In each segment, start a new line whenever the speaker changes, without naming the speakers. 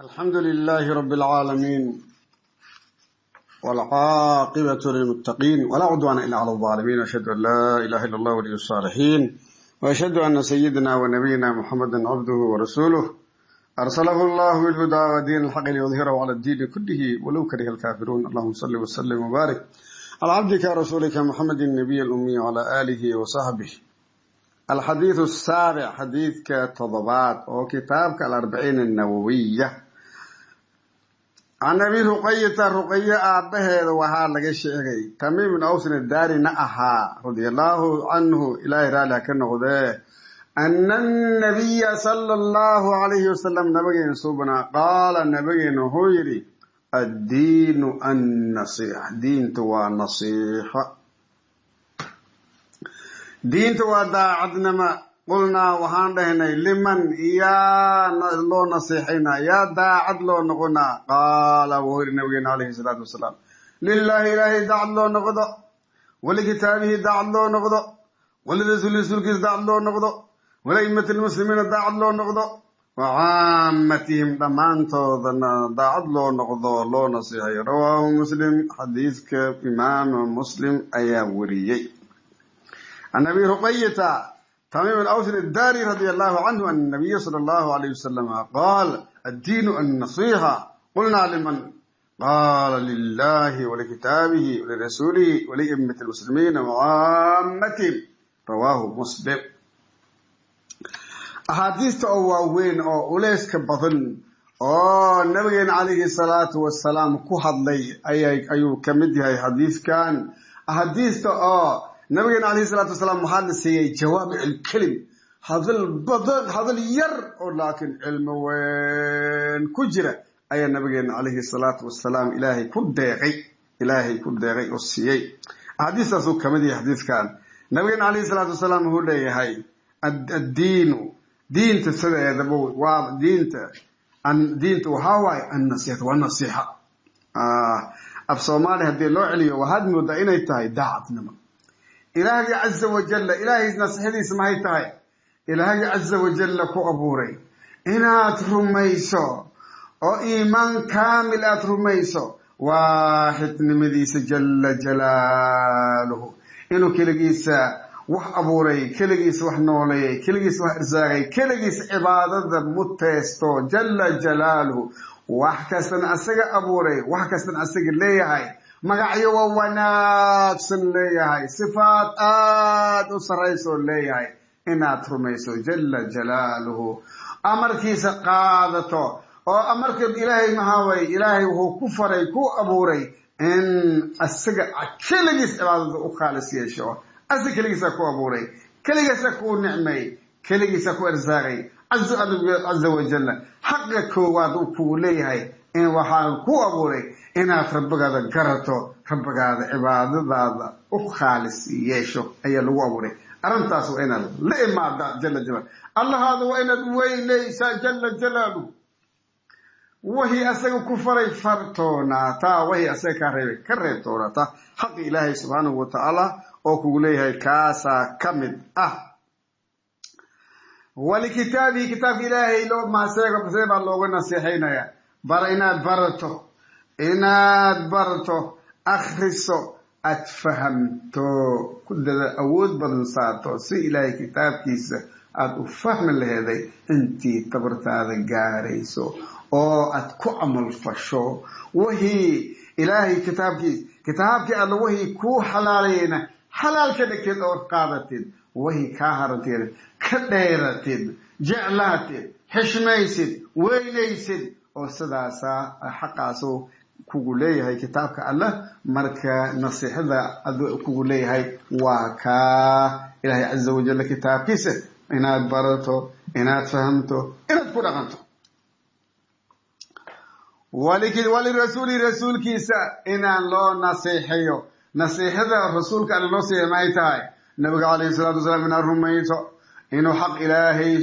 الحمد لله رب العالمين والعاقبة للمتقين ولا عدوان إلا على الظالمين. أشهد أن لا إله إلا الله ولي الصالحين وأشهد أن سيدنا ونبينا محمدا عبده ورسوله أرسله الله بالهدى ودين الحق ليظهره على الدين كله ولو كره الكافرون. اللهم صل وسلم وبارك على عبدك رسولك محمد النبي الأمي وعلى آله وصحبه. الحديث السابع حديث كتضبات وكتابك الأربعين النووية عن أبي رقية أبهد وها لغا شيغي تميم بن أوس الداري نأها رضي الله عنه إلى إرالة كنغده أن النبي صلى الله عليه وسلم نبغي نصوبنا قال النبي نهيري الدين النصيحة دين توا نصيحة دين توا داعدنا قلنا وحان دهني لمن يا لو نصيحنا يا داعد لو نقنا قال وهو النبي عليه الصلاة والسلام لله إلهي داعد لو نقضى ولكتابه داعد لو نقضى ولرسول داعد لو نقضى ولأئمة المسلمين داعد لو نقضى وعامتهم دمانتو داعد لو نقضى لو نصيحي. رواه مسلم حديث كإمام مسلم أياوريي. عن أبي رقية تميم الأوس الداري رضي الله عنه أن النبي صلى الله عليه وسلم قال الدين النصيحة. قلنا لمن؟ قال لله ولكتابه ولرسوله ولأئمة المسلمين وعامتهم. رواه مسلم. أحاديث أواوين أو أوليس كبطن النبي عليه الصلاة والسلام كحض لي أيو كمدي حديث كان أحاديث نبينا عليه الصلاة والسلام محادث هي جوامع الكلم هذا البضل هذا الير ولكن علم وين كجرة أي نبينا عليه الصلاة والسلام إلهي كل داعي والسيء حديث رسول كمدي حديث كان نبينا عليه الصلاة والسلام هو لي هاي الدين دين تسرع ذبو دين وهاوي النصيحة والنصيحة أبصومالي هدي الله عليه وهذا مدعين يتاي داعت نما إلهي عز وجل إلهي نصحي اسمعي تاي إلهي عز وجل كو أبوري إنا ترميسو أو إيمان كامل أترميسو واحد نمديس جل جلاله إنو كلغيسا وح أبوري كلغيس وح نولي كلغيس وح إرزاقي كلغيس عبادة متستو جل جلاله وحكستن أسيق أبوري وحكستن أسيق ليهاي magacyo wanaagsan leeyahay sifaat aad u sareyso leeyahay inaad rumayso jalla jalaaluhu amarkiisa qaadato oo amarka ilaahay mahaway ilaahay wuxuu ku faray ku abuuray in asaga kaligiis cibaadada u khaalis yeesho asaga kaligiisa ku abuuray kaligiisa ku nicmay kaligiisa ku arsaaqay azza wa jalla xaqqa koowaad uu ku leeyahay in waxaan ku abuuray inaad rabbigaada garato rabbigaada cibaadadaada u khaalis yeesho ayaa lagu abuuray arintaas waa inaad la imaada jalla jalaaluhu allahaada waa inaad weynaysaa jalla jalaaluhu wahi asaga ku faray fartoonata wahi asaga ka reebtoonata xaq ilaahay subhanahu wa ta'ala oo kugu leeyahay kaasa kamid walikitaabi kitaab ilaahay loo maaseega looga nasiixaynaya bara inaad barato akhriso aad fahamto kudada awood badan saarto si ilaahay kitaabkiisa aad u fahmi laheeday intii tabartaada gaarayso oo aad ku amal fasho wixii ilaahay kitaabkii alla wixii ku xalaalayna xalaalka dhigtid oo qaadatid wixii ka haranteed ka dheeratid jeclaatid xishmaysid weynaysid oo sidaasa xaqaaso kugu leeyahay kitaabka Allah marka nasiixada kugu leeyahay waa ka ilaahay azza wa jalla kitaabkiisa inaad barato inaad fahamto inaad ku dhaqanto rasuulkiisa inaan loo nasiixiyo nasiixada rasuulka Allah loo siiyay tahay nabiga calayhi salaatu wasalaam inaan rumayso inuu xaq ilaahay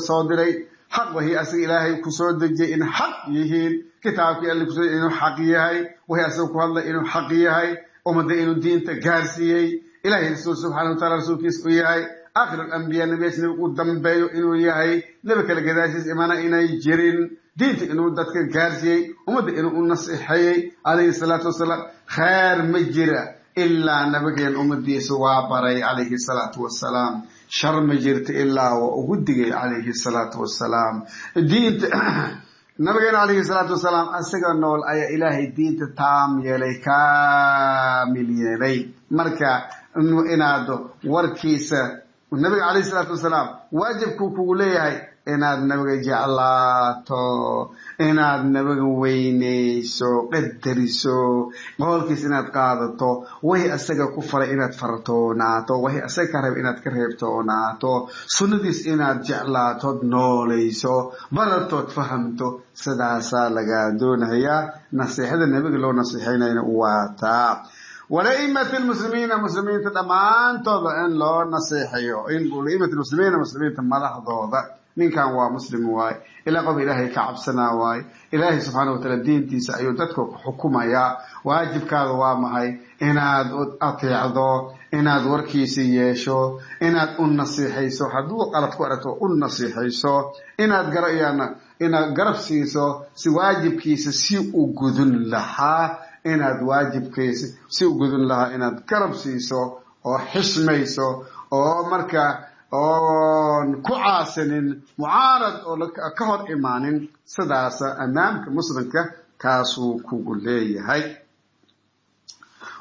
soo diray حق وهي أسر إلهي كسود دجي إن حق يهين كتابك اللي كسود إنه حق يهي وهي أسرك الله إنه حق يهي ومدى إنه الدين تقارسي إلهي رسول سبحانه وتعالى رسول كيسو يهي آخر الأنبياء النبي سنة قدام بيو إنه يهي نبكى لقداشيس إمانا إنه جرين دينت إنه دتك كارسي ومد إنه نصيحي عليه الصلاة والسلام خير مجرى إلا نبغي أمدي سوا بري عليه الصلاة والسلام شر مجرت إلا وأودي عليه الصلاة والسلام دينت نبغي عليه الصلاة والسلام أسجع نول أي إلهي دينت تام يلي كامل يلي مركا إنه إنادو وركيسة والنبي عليه الصلاة والسلام واجب كوكوليه إناد نبغي جعلاته إناد نبغي وينيسو قدريسو قولكيس إناد قادتو وهي أسجع كفر إناد فرطوناتو وهي أسجع كرب إناد كرهبتوناتو سنديس إناد جعلاته نوليسو برتو تفهمتو سداسا لقادون هي نصيحة النبي لو نصيحين واتا ولئمة المسلمين تدمان توضع إن لو نصيحيو إن ولئمة المسلمين مدح ضوضع من كان هو مسلم واي إلا قب إلهي كعب سنا واي إلهي سبحانه وتعالى دين تيسا أيودتك حكومة يا واجب كاذا وامهي إناد أطيع ذو إناد وركيسي يشو إناد النصيحيسو حدو قالت قرأتو النصيحيسو إناد قرأيانا إناد قرب سيسو سواجب كيس سيء قذن لها inaad waajibkiisa si u gudun lahaa inaad garab siiso oo xishmayso oo marka oo ku caasanin mucaarad oo ka hor imaanin sidaas amaamka muslimka kaasuu kugu leeyahay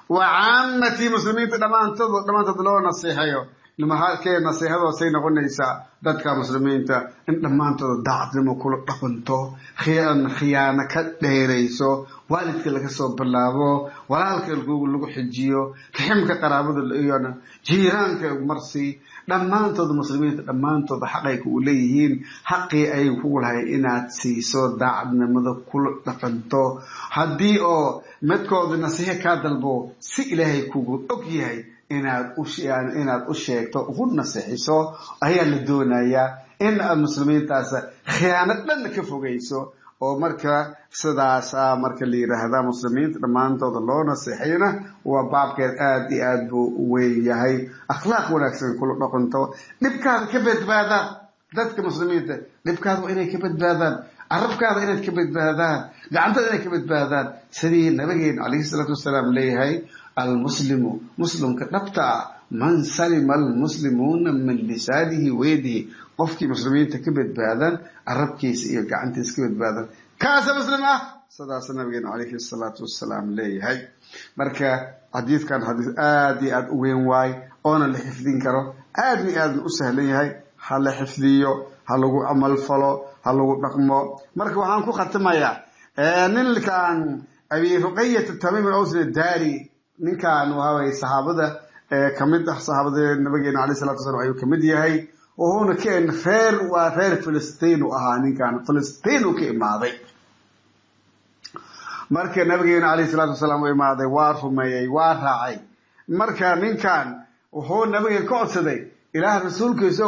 وعامتي مسلمين دمانتود لو نصيحيو لما هالكي نصيحة سي نقولنيسا دادك مسلمين إن دمانتود داعتنمو كل دقنتو خيانة كديريسو والدك لك سو بلاابو walaalka lagu xijiyo kaximka qaraabada leeyana jiiraanka marsi dhamaantood muslimiinta dhamaantood xaqay ku leeyihiin xaqii ay ku lahayn inaad siiso daacadnimada kul dhaqanto hadii oo midkood nasiixa ka dalbo si ilaahay kugu og yahay inaad u sheegto ugu nasiixiso ayaa la doonayaa in muslimiintaas khiyaanad dhan ka fogeyso oo marka sidaas marka la yiraahdo muslimiinta dhamaantood loo nasiixayna waa baabkeed aad iyo aad buu weyn yahay akhlaaq wanaagsan kula dhaqanto dibkaada ka badbaada dadka muslimiinta dibkaada inay ka badbaadaan arabkaada inay ka badbaadaan gacantada inay ka badbaadaan sidii nabigeena alayhi salaatu wasalaam leeyahay المسلم كدبتا من سلم المسلمون من لسانه ويده قفكي مسلمين تكبت بادن عربكيس إيه قعنتيس كبت بادن كاسا مسلمة صدى سنبينا عليه الصلاة والسلام ليه هاي مركا حديث كان حديث آدي وين واي أنا اللي حفظين كرو آدي أسهلين هاي حال حفظيو حالو عمل فلو حالو نقمو مركا وحانكو ختمايا نين كان أبي رقية التميم الأوسن الداري ninkan waa saxaabada kamid ah saxaabada nabigeena عليه الصلاه والسلام ayuu kamid yahay oo uu keen reer Filistiin u ahaa ninkan Filistiin u ka imaaday marka nabigeena عليه الصلاه والسلام uu imaaday waa rumeeyay waa raacay marka ninkan wuxuu nabiga ka codsaday ilaah rasuulkiisa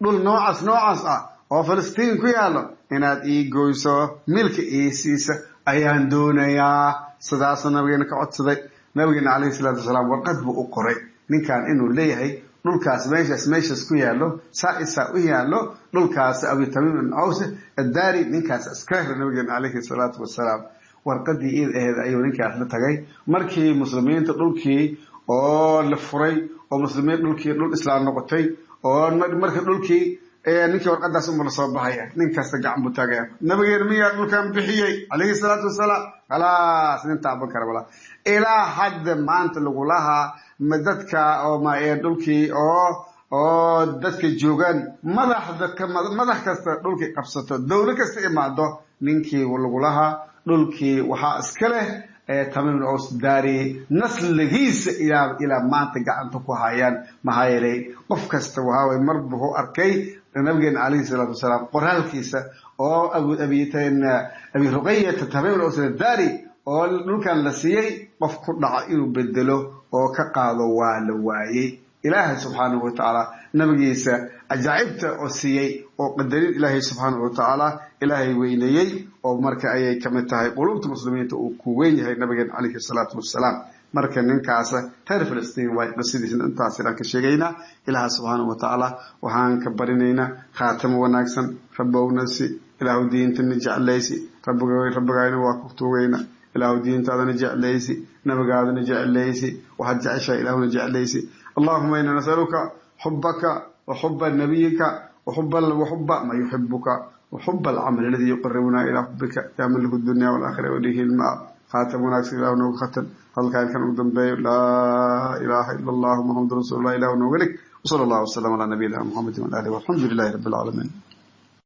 dhul noocaas ah oo Filistiin ku yaalo inaad ii gooyso milki iisiisa ayaan doonayaa sidaas nabigeena ka codsaday nabigeena عليه الصلاه والسلام waqad buu u qoray ninkan inuu leeyahay dhulkaas meeshas ku yaalo saa'isa u yaalo dhulkaas Abu Tamim al-Aws ad-Dari ninkaas askar nabigeena عليه الصلاه والسلام warqadii eed ayuu ninkaas la tagay markii muslimiinta dhulkii oo la furay oo muslimiin dhulkii dhul islaam noqotay oo markii dhulkii ninkii warqadaas uu la soo baxay ninkaas gacan buu tagay nabigeena miyaa dhulkan bixiyay عليه الصلاه والسلام خلاص ninta aban karbala ilaa had maanta lagu lahaa madadka oo ma ee dhulkii oo dadka joogan madax kasta dhulkii qabsato dawlad kasta imaado ninkii lagu lahaa dhulkii waxa iska leh Tamim al-Aws Dari nasligiisa ila maanta gacanta ku hayaan mahayrey qof kasta waxa marbu arkay nabigeena عليه الصلاه والسلام qoraalkiisa oo abi ruqayyah Tamim al-Aws Dari oo dhulkan la siiyay qof ku dhaca inuu bedelo oo ka qaado waa la waayay ilaahay subhanahu wa ta'ala nabigiisa ajaa'ibta oo siiyay oo qadarin ilaahay subhanahu wa ta'ala ilaahay weynayay oo marka ayay kamid tahay qulubta muslimiinta uu ku weyn yahay nabigeena عليه الصلاه والسلام marka ninkaas reer Filistiin way qasidiin intaas ka sheegayna Ilaahay subhanahu wa ta'ala waxaan ka barinaynaa khaatamo wanaagsan rabbowna si Ilaahu diinta jeclaysi rabbigayna waa ku toogayna Ilaahu diinta adana jeclaysi nabigaadana jeclaysi waxa jeceshay Ilaahuna jeclaysi Allahumma inna nas'aluka hubbaka wa hubba nabiyyika wa hubba ma yuhibbuka وحب العمل الذي يقربنا إلى حبك يا ملك الدنيا والآخرة وليه الماء خاتمنا إله ونختم هل كان أقدم بي لا إله إلا الله محمد رسول الله إله ونولك وصلى الله وسلم على نبينا محمد وعلى آله والحمد لله رب العالمين